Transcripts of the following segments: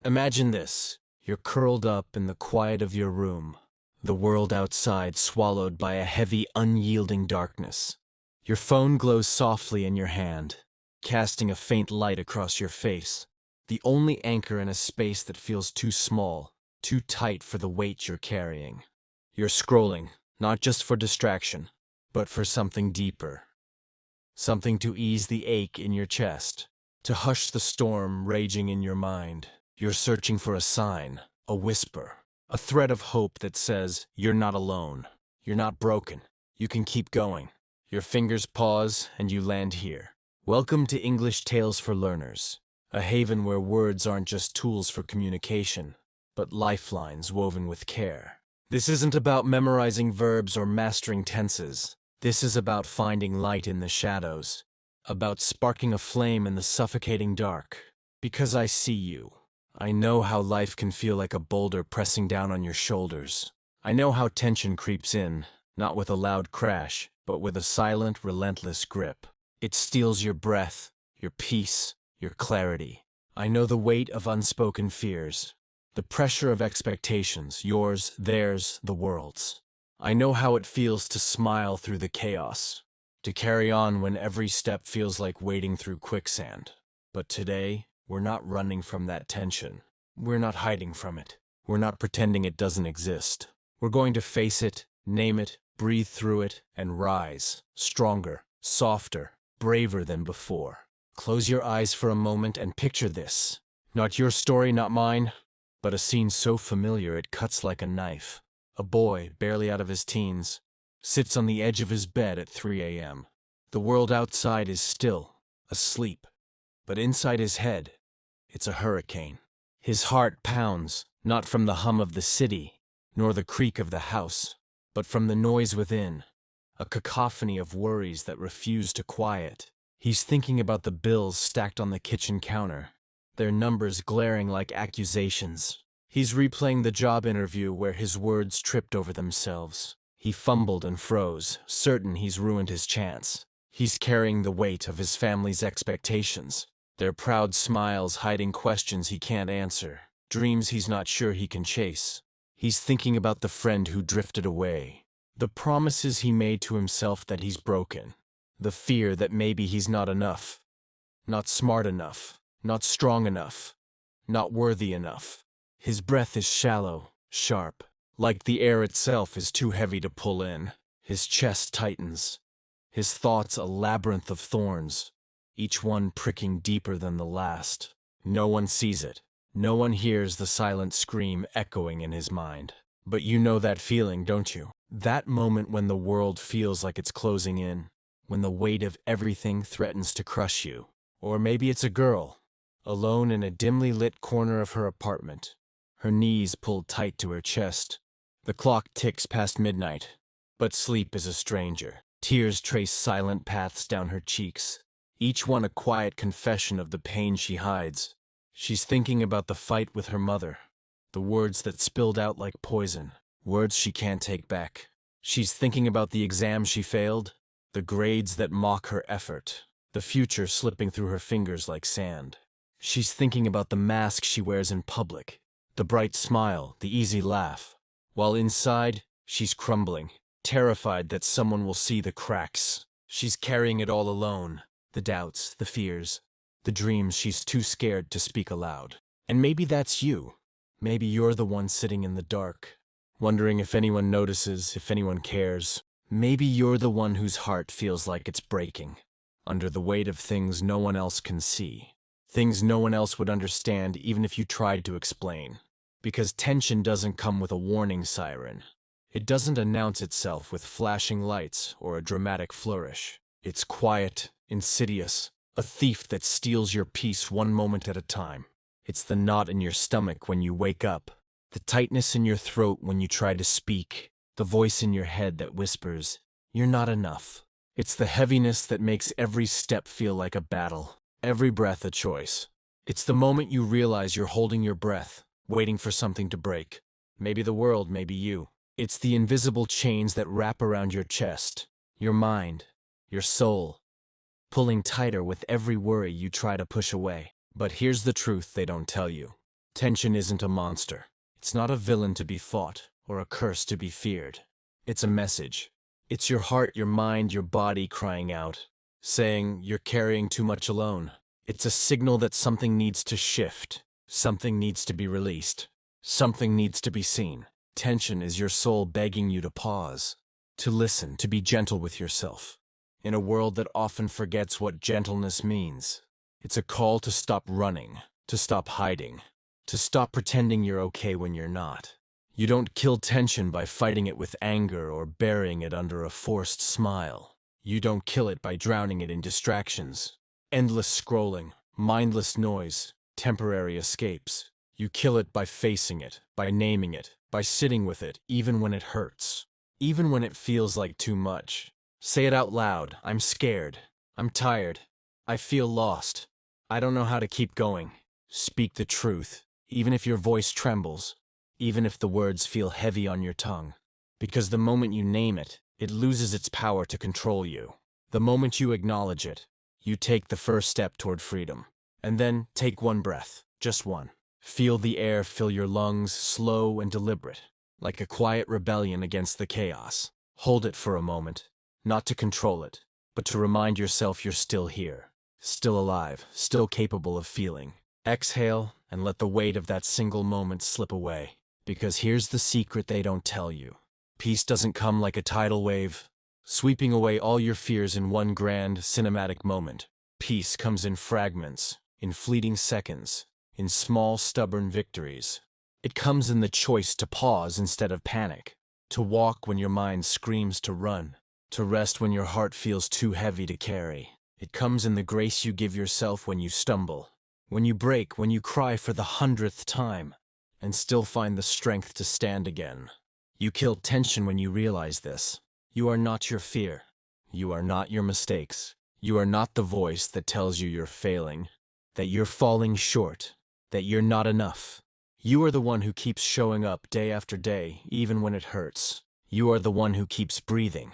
Imagine this. You're curled up in the quiet of your room, the world outside swallowed by a heavy, unyielding darkness. Your phone glows softly in your hand, casting a faint light across your face, the only anchor in a space that feels too small, too tight for the weight you're carrying. You're scrolling, not just for distraction, but for something deeper. Something to ease the ache in your chest, to hush the storm raging in your mind. You're searching for a sign, a whisper, a thread of hope that says, you're not alone, you're not broken, you can keep going. Your fingers pause and you land here. Welcome to English Tales for Learners, a haven where words aren't just tools for communication, but lifelines woven with care. This isn't about memorizing verbs or mastering tenses. This is about finding light in the shadows, about sparking a flame in the suffocating dark. Because I see you. I know how life can feel like a boulder pressing down on your shoulders. I know how tension creeps in, not with a loud crash, but with a silent, relentless grip. It steals your breath, your peace, your clarity. I know the weight of unspoken fears, the pressure of expectations, yours, theirs, the world's. I know how it feels to smile through the chaos, to carry on when every step feels like wading through quicksand. But today, we're not running from that tension. We're not hiding from it. We're not pretending it doesn't exist. We're going to face it, name it, breathe through it, and rise, stronger, softer, braver than before. Close your eyes for a moment and picture this. Not your story, not mine, but a scene so familiar it cuts like a knife. A boy, barely out of his teens, sits on the edge of his bed at 3 a.m. The world outside is still, asleep, but inside his head, it's a hurricane. His heart pounds, not from the hum of the city, nor the creak of the house, but from the noise within, a cacophony of worries that refuse to quiet. He's thinking about the bills stacked on the kitchen counter, their numbers glaring like accusations. He's replaying the job interview where his words tripped over themselves. He fumbled and froze, certain he's ruined his chance. He's carrying the weight of his family's expectations, their proud smiles hiding questions he can't answer, dreams he's not sure he can chase. He's thinking about the friend who drifted away, the promises he made to himself that he's broken, the fear that maybe he's not enough, not smart enough, not strong enough, not worthy enough. His breath is shallow, sharp, like the air itself is too heavy to pull in. His chest tightens, his thoughts a labyrinth of thorns, each one pricking deeper than the last. No one sees it. No one hears the silent scream echoing in his mind. But you know that feeling, don't you? That moment when the world feels like it's closing in, when the weight of everything threatens to crush you. Or maybe it's a girl, alone in a dimly lit corner of her apartment, her knees pulled tight to her chest. The clock ticks past midnight, but sleep is a stranger. Tears trace silent paths down her cheeks, each one a quiet confession of the pain she hides. She's thinking about the fight with her mother, the words that spilled out like poison, words she can't take back. She's thinking about the exam she failed, the grades that mock her effort, the future slipping through her fingers like sand. She's thinking about the mask she wears in public, the bright smile, the easy laugh, while inside, she's crumbling, terrified that someone will see the cracks. She's carrying it all alone, the doubts, the fears, the dreams she's too scared to speak aloud. And maybe that's you. Maybe you're the one sitting in the dark, wondering if anyone notices, if anyone cares. Maybe you're the one whose heart feels like it's breaking, under the weight of things no one else can see, things no one else would understand even if you tried to explain. Because tension doesn't come with a warning siren. It doesn't announce itself with flashing lights or a dramatic flourish. It's quiet, insidious, a thief that steals your peace one moment at a time. It's the knot in your stomach when you wake up, the tightness in your throat when you try to speak, the voice in your head that whispers, "You're not enough." It's the heaviness that makes every step feel like a battle, every breath a choice. It's the moment you realize you're holding your breath, waiting for something to break. Maybe the world, maybe you. It's the invisible chains that wrap around your chest, your mind, your soul, pulling tighter with every worry you try to push away. But here's the truth they don't tell you. Tension isn't a monster. It's not a villain to be fought or a curse to be feared. It's a message. It's your heart, your mind, your body crying out, saying you're carrying too much alone. It's a signal that something needs to shift, something needs to be released, something needs to be seen. Tension is your soul begging you to pause, to listen, to be gentle with yourself. In a world that often forgets what gentleness means, it's a call to stop running, to stop hiding, to stop pretending you're okay when you're not. You don't kill tension by fighting it with anger or burying it under a forced smile. You don't kill it by drowning it in distractions, endless scrolling, mindless noise, temporary escapes. You kill it by facing it, by naming it, by sitting with it, even when it hurts, even when it feels like too much. Say it out loud. I'm scared. I'm tired. I feel lost. I don't know how to keep going. Speak the truth, even if your voice trembles, even if the words feel heavy on your tongue. Because the moment you name it, it loses its power to control you. The moment you acknowledge it, you take the first step toward freedom. And then take one breath, just one. Feel the air fill your lungs, slow and deliberate, like a quiet rebellion against the chaos. Hold it for a moment, not to control it, but to remind yourself you're still here, still alive, still capable of feeling. Exhale and let the weight of that single moment slip away. Because here's the secret they don't tell you. Peace doesn't come like a tidal wave, sweeping away all your fears in one grand, cinematic moment. Peace comes in fragments, in fleeting seconds, in small, stubborn victories. It comes in the choice to pause instead of panic, to walk when your mind screams to run, to rest when your heart feels too heavy to carry. It comes in the grace you give yourself when you stumble, when you break, when you cry for the 100th time, and still find the strength to stand again. You kill tension when you realize this. You are not your fear. You are not your mistakes. You are not the voice that tells you you're failing, that you're falling short, that you're not enough. You are the one who keeps showing up day after day, even when it hurts. You are the one who keeps breathing,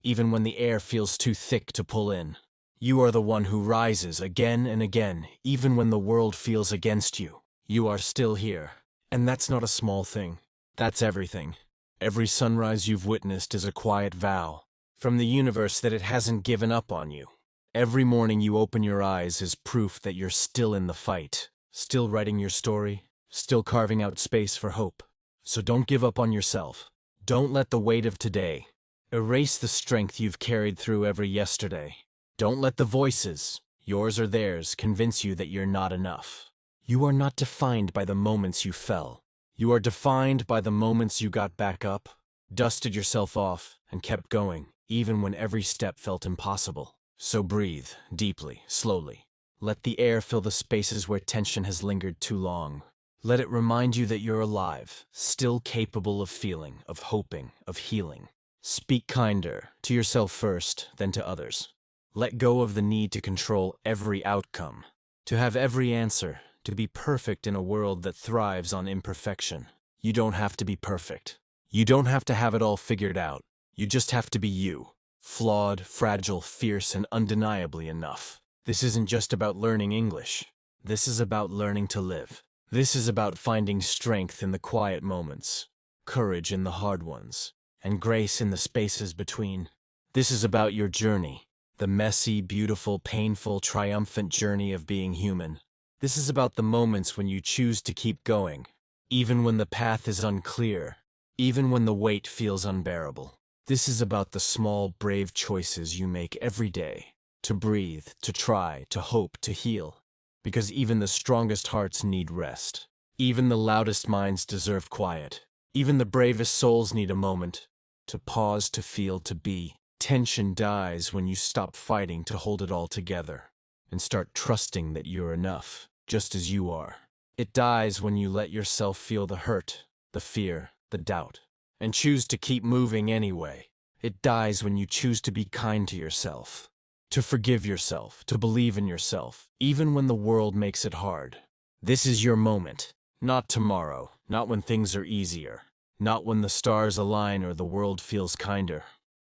even when the air feels too thick to pull in. You are the one who rises again and again, even when the world feels against you. You are still here. And that's not a small thing. That's everything. Every sunrise you've witnessed is a quiet vow from the universe that it hasn't given up on you. Every morning you open your eyes is proof that you're still in the fight, still writing your story, still carving out space for hope. So don't give up on yourself. Don't let the weight of today erase the strength you've carried through every yesterday. Don't let the voices, yours or theirs, convince you that you're not enough. You are not defined by the moments you fell. You are defined by the moments you got back up, dusted yourself off, and kept going, even when every step felt impossible. So breathe, deeply, slowly. Let the air fill the spaces where tension has lingered too long. Let it remind you that you're alive, still capable of feeling, of hoping, of healing. Speak kinder, to yourself first, then to others. Let go of the need to control every outcome, to have every answer, to be perfect in a world that thrives on imperfection. You don't have to be perfect. You don't have to have it all figured out. You just have to be you. Flawed, fragile, fierce, and undeniably enough. This isn't just about learning English. This is about learning to live. This is about finding strength in the quiet moments, courage in the hard ones, and grace in the spaces between. This is about your journey, the messy, beautiful, painful, triumphant journey of being human. This is about the moments when you choose to keep going, even when the path is unclear, even when the weight feels unbearable. This is about the small, brave choices you make every day, to breathe, to try, to hope, to heal. Because even the strongest hearts need rest. Even the loudest minds deserve quiet. Even the bravest souls need a moment to pause, to feel, to be. Tension dies when you stop fighting to hold it all together and start trusting that you're enough, just as you are. It dies when you let yourself feel the hurt, the fear, the doubt, and choose to keep moving anyway. It dies when you choose to be kind to yourself, to forgive yourself, to believe in yourself, even when the world makes it hard. This is your moment, not tomorrow, not when things are easier, not when the stars align or the world feels kinder.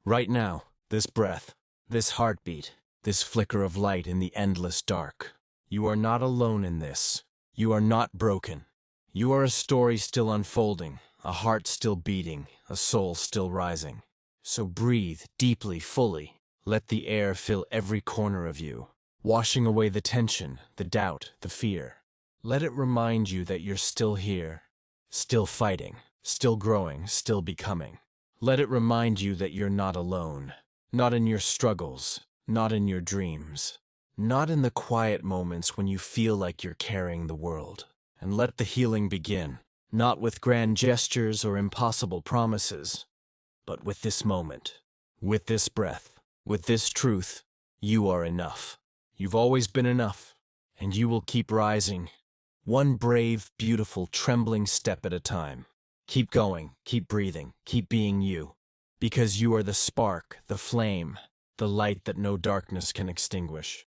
Right now, this breath, this heartbeat, this flicker of light in the endless dark. You are not alone in this. You are not broken. You are a story still unfolding, a heart still beating, a soul still rising. So breathe deeply, fully. Let the air fill every corner of you, washing away the tension, the doubt, the fear. Let it remind you that you're still here, still fighting, still growing, still becoming. Let it remind you that you're not alone, not in your struggles, not in your dreams, not in the quiet moments when you feel like you're carrying the world. And let the healing begin, not with grand gestures or impossible promises, but with this moment, with this breath, with this truth. You are enough. You've always been enough, and you will keep rising, one brave, beautiful, trembling step at a time. Keep going, keep breathing, keep being you, because you are the spark, the flame, the light that no darkness can extinguish.